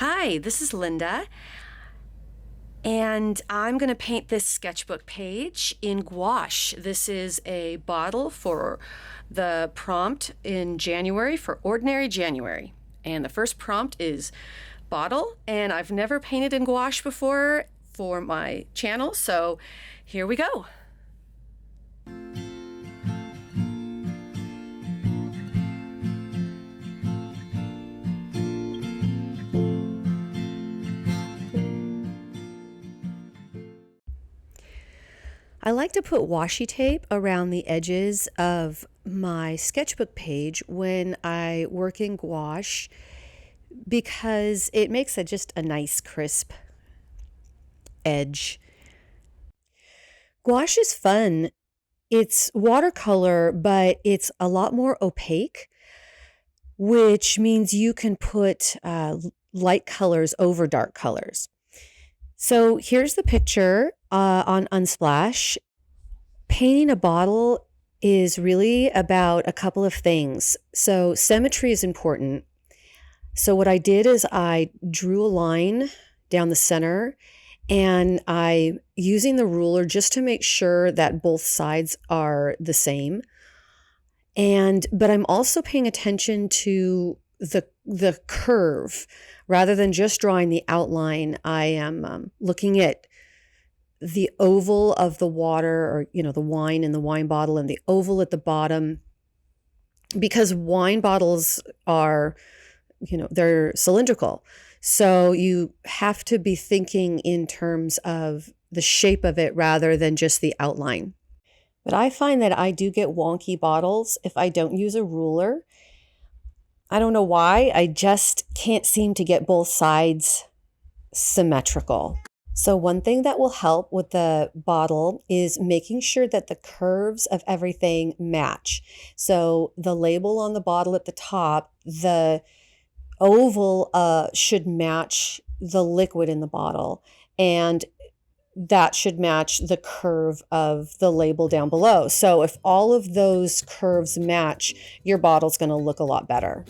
Hi, this is Linda, and I'm going to paint this sketchbook page in gouache. This is a bottle for the prompt in January for Ordinary January. And the first prompt is bottle, and I've never painted in gouache before for my channel, so here we go. I like to put washi tape around the edges of my sketchbook page when I work in gouache because it makes just a nice crisp edge. Gouache is fun. It's watercolor, but it's a lot more opaque, which means you can put light colors over dark colors. So here's the picture on Unsplash. Painting a bottle is really about a couple of things. So symmetry is important. So what I did is I drew a line down the center, and I, using the ruler just to make sure that both sides are the same. But I'm also paying attention to the curve. Rather than just drawing the outline, I am looking at the oval of the water, or the wine in the wine bottle, and the oval at the bottom, because wine bottles are, they're cylindrical. So you have to be thinking in terms of the shape of it rather than just the outline. But I find that I do get wonky bottles if I don't use a ruler. I don't know why, I just can't seem to get both sides symmetrical. So one thing that will help with the bottle is making sure that the curves of everything match. So the label on the bottle at the top, the oval should match the liquid in the bottle, and that should match the curve of the label down below. So if all of those curves match, your bottle's going to look a lot better.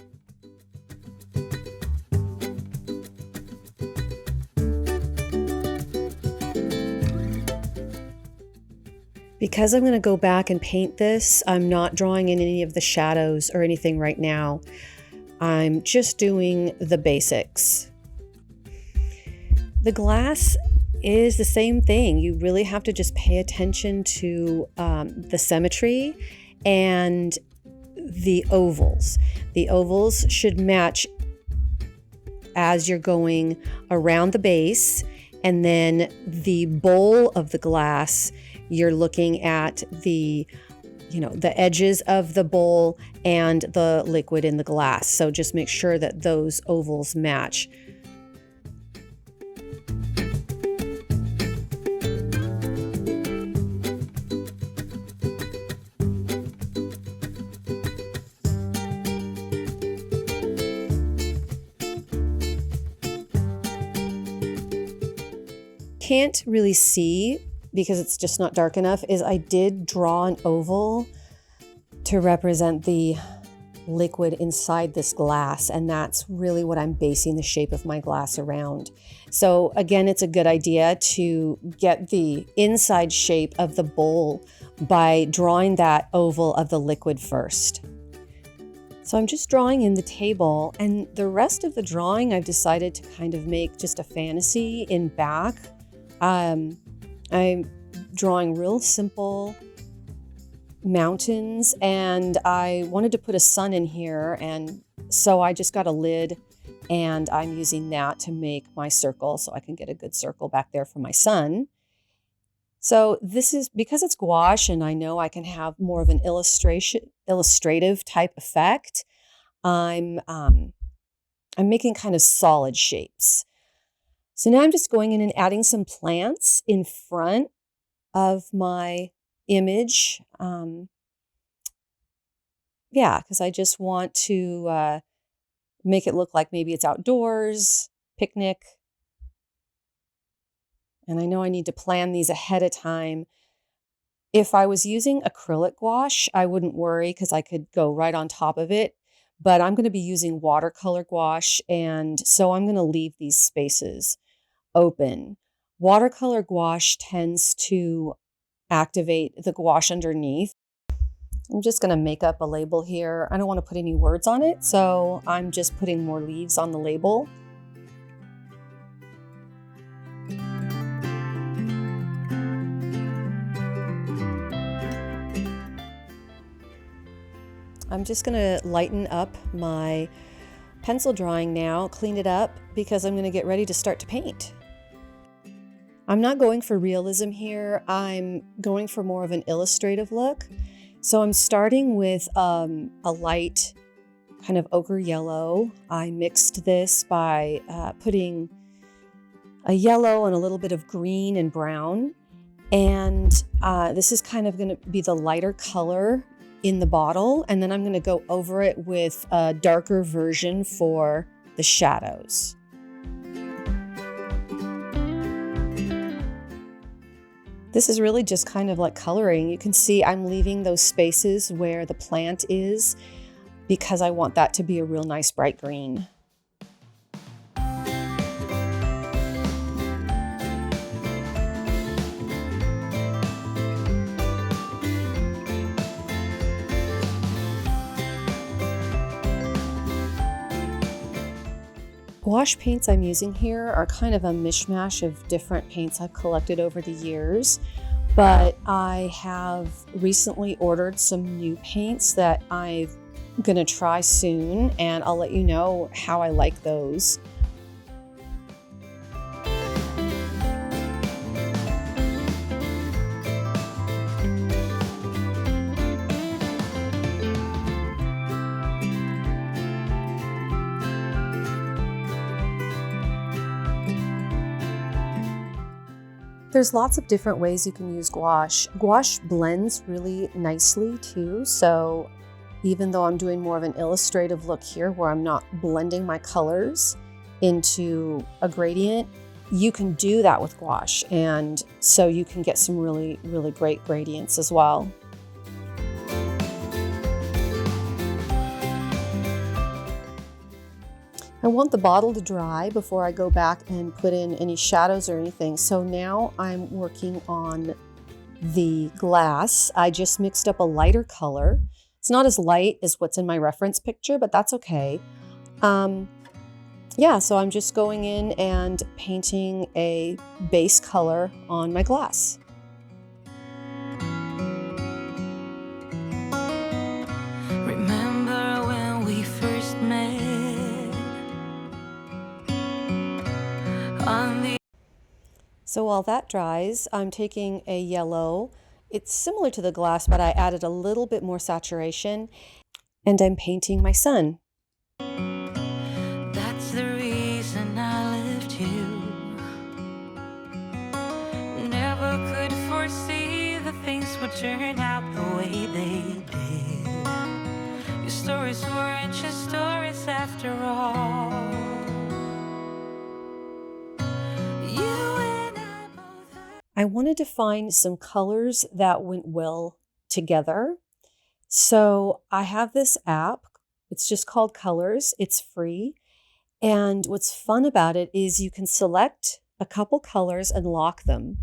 Because I'm going to go back and paint this, I'm not drawing in any of the shadows or anything right now. I'm just doing the basics. The glass is the same thing. You really have to just pay attention to the symmetry and the ovals. The ovals should match as you're going around the base, and then the bowl of the glass, you're looking at the edges of the bowl and the liquid in the glass. So just make sure that those ovals match. Can't really see because it's just not dark enough, is I did draw an oval to represent the liquid inside this glass, and that's really what I'm basing the shape of my glass around. So again, it's a good idea to get the inside shape of the bowl by drawing that oval of the liquid first. So I'm just drawing in the table, and the rest of the drawing I've decided to kind of make just a fantasy in back. I'm drawing real simple mountains, and I wanted to put a sun in here, and so I just got a lid, and I'm using that to make my circle so I can get a good circle back there for my sun. So this is because it's gouache, and I know I can have more of an illustrative type effect. I'm making kind of solid shapes. So now I'm just going in and adding some plants in front of my image. Because I just want to make it look like maybe it's outdoors, picnic. And I know I need to plan these ahead of time. If I was using acrylic gouache, I wouldn't worry because I could go right on top of it. but I'm going to be using watercolor gouache, and so I'm going to leave these spaces open. Watercolor gouache tends to activate the gouache underneath. I'm just going to make up a label here. I don't want to put any words on it, so I'm just putting more leaves on the label. I'm just going to lighten up my pencil drawing now, clean it up, because I'm going to get ready to start to paint. I'm not going for realism here. I'm going for more of an illustrative look. So I'm starting with a light kind of ochre yellow. I mixed this by putting a yellow and a little bit of green and brown. And this is kind of going to be the lighter color in the bottle. And then I'm going to go over it with a darker version for the shadows. This is really just kind of like coloring. You can see I'm leaving those spaces where the plant is because I want that to be a real nice bright green. Gouache paints I'm using here are kind of a mishmash of different paints I've collected over the years, but I have recently ordered some new paints that I'm gonna try soon, and I'll let you know how I like those. There's lots of different ways you can use gouache. Gouache blends really nicely too, so even though I'm doing more of an illustrative look here where I'm not blending my colors into a gradient, you can do that with gouache, and so you can get some really, really great gradients as well. I want the bottle to dry before I go back and put in any shadows or anything. So now I'm working on the glass. I just mixed up a lighter color. It's not as light as what's in my reference picture, but that's okay. Yeah, so I'm just going in and painting a base color on my glass. Remember when we first met? So while that dries, I'm taking a yellow. It's similar to the glass, but I added a little bit more saturation, and I'm painting my sun. That's the reason I left you. Never could foresee the things would turn out the way they did. Your stories weren't just stories after all. I wanted to find some colors that went well together. So I have this app. It's just called Colors. It's free. And what's fun about it is you can select a couple colors and lock them,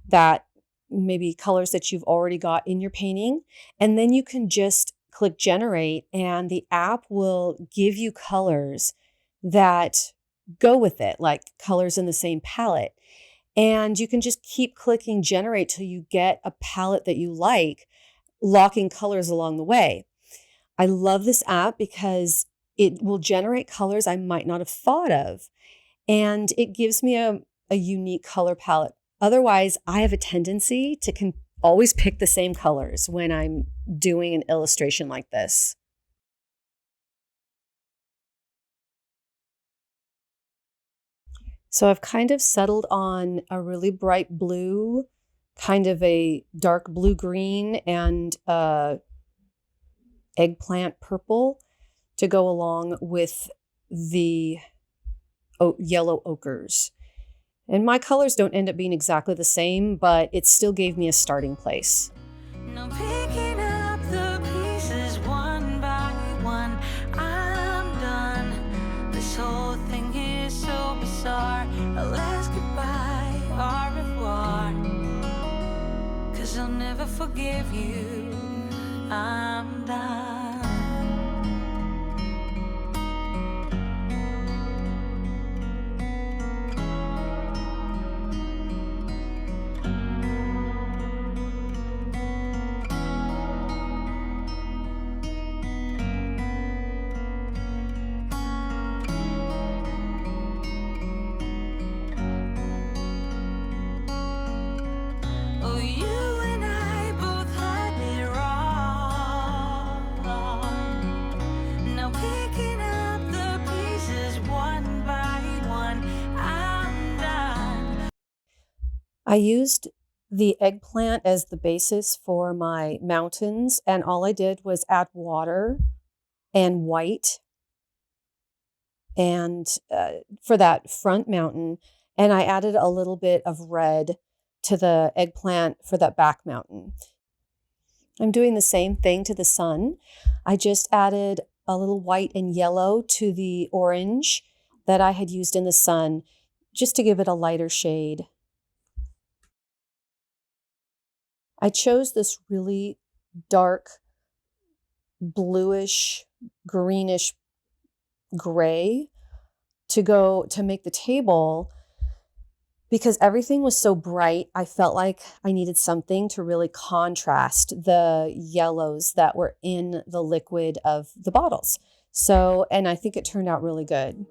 that maybe colors that you've already got in your painting. And then you can just click generate, and the app will give you colors that go with it, like colors in the same palette. And you can just keep clicking generate till you get a palette that you like, locking colors along the way. I love this app because it will generate colors I might not have thought of. And it gives me a unique color palette. Otherwise, I have a tendency to always pick the same colors when I'm doing an illustration like this. So I've kind of settled on a really bright blue, kind of a dark blue-green, and eggplant purple to go along with the yellow ochres. And my colors don't end up being exactly the same, but it still gave me a starting place. Now picking up the pieces one by one, I forgive you. I'm done. Oh, you and I both had it wrong. Now picking up the pieces one by one, I'm done. I used the eggplant as the basis for my mountains, and all I did was add water and white and for that front mountain, and I added a little bit of red to the eggplant for that back mountain. I'm doing the same thing to the sun. I just added a little white and yellow to the orange that I had used in the sun, just to give it a lighter shade. I chose this really dark bluish, greenish gray to make the table, because everything was so bright. I felt like I needed something to really contrast the yellows that were in the liquid of the bottles. So, and I think it turned out really good.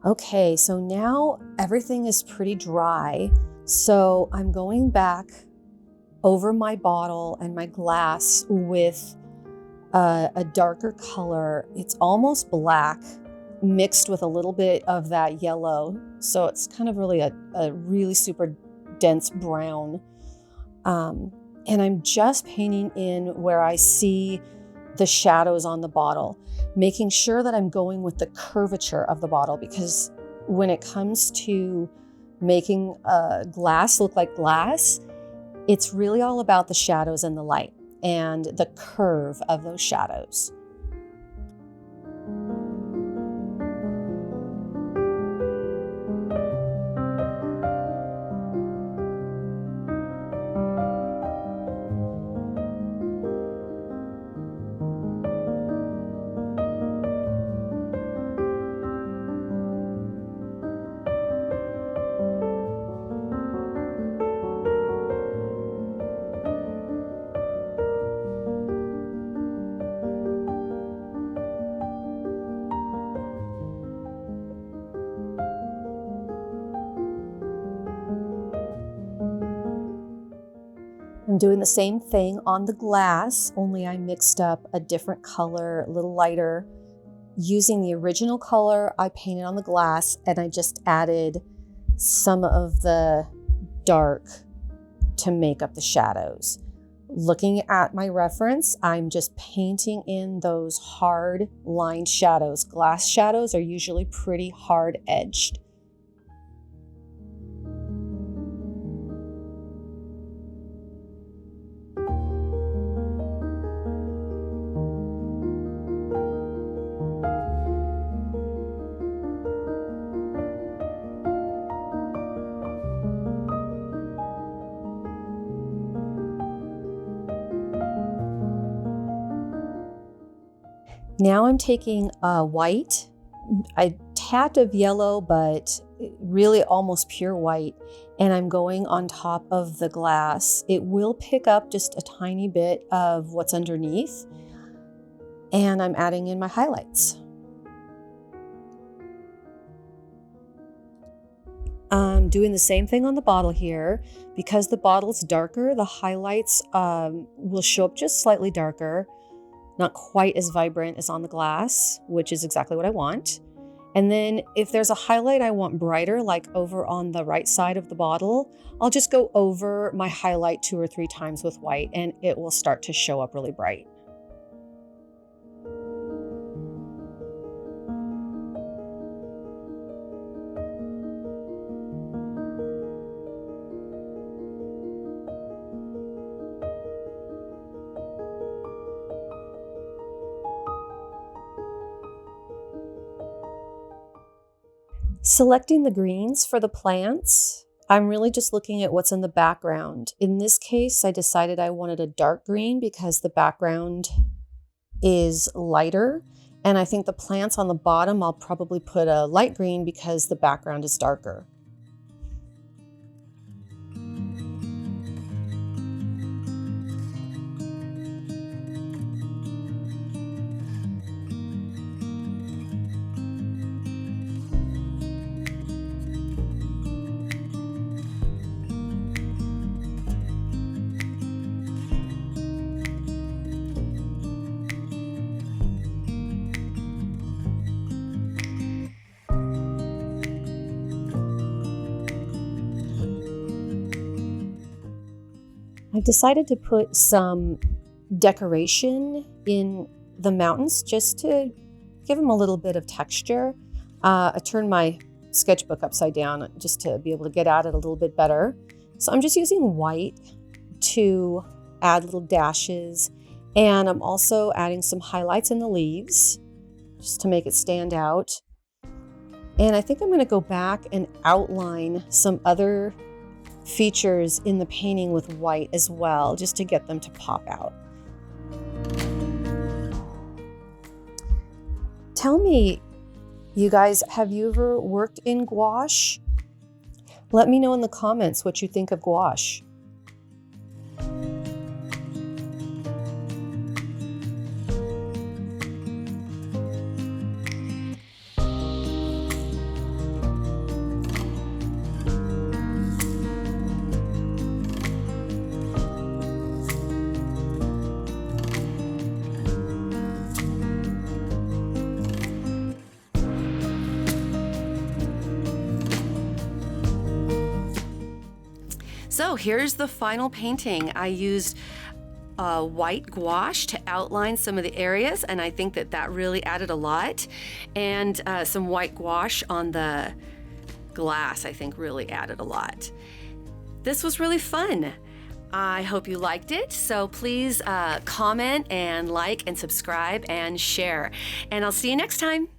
Okay, so now everything is pretty dry. So I'm going back over my bottle and my glass with a darker color. It's almost black mixed with a little bit of that yellow. So it's kind of really a really super dense brown. And I'm just painting in where I see the shadows on the bottle, making sure that I'm going with the curvature of the bottle, because when it comes to making glass look like glass, it's really all about the shadows and the light and the curve of those shadows. I'm doing the same thing on the glass, only I mixed up a different color, a little lighter. Using the original color I painted on the glass, and I just added some of the dark to make up the shadows. Looking at my reference, I'm just painting in those hard lined shadows. Glass shadows are usually pretty hard edged. Now I'm taking white, a tad of yellow, but really almost pure white, and I'm going on top of the glass. It will pick up just a tiny bit of what's underneath, and I'm adding in my highlights. I'm doing the same thing on the bottle here. Because the bottle's darker, the highlights will show up just slightly darker. Not quite as vibrant as on the glass, which is exactly what I want. And then if there's a highlight I want brighter, like over on the right side of the bottle, I'll just go over my highlight 2 or 3 times with white and it will start to show up really bright. Selecting the greens for the plants, I'm really just looking at what's in the background. In this case, I decided I wanted a dark green because the background is lighter. And I think the plants on the bottom, I'll probably put a light green because the background is darker. I've decided to put some decoration in the mountains just to give them a little bit of texture. I turned my sketchbook upside down just to be able to get at it a little bit better. So I'm just using white to add little dashes, and I'm also adding some highlights in the leaves just to make it stand out. And I think I'm going to go back and outline some other features in the painting with white as well, just to get them to pop out. Tell me, you guys, have you ever worked in gouache? Let me know in the comments what you think of gouache. So here's the final painting. I used white gouache to outline some of the areas, and I think that that really added a lot. And some white gouache on the glass, I think, really added a lot. This was really fun. I hope you liked it. So please comment and like and subscribe and share. And I'll see you next time.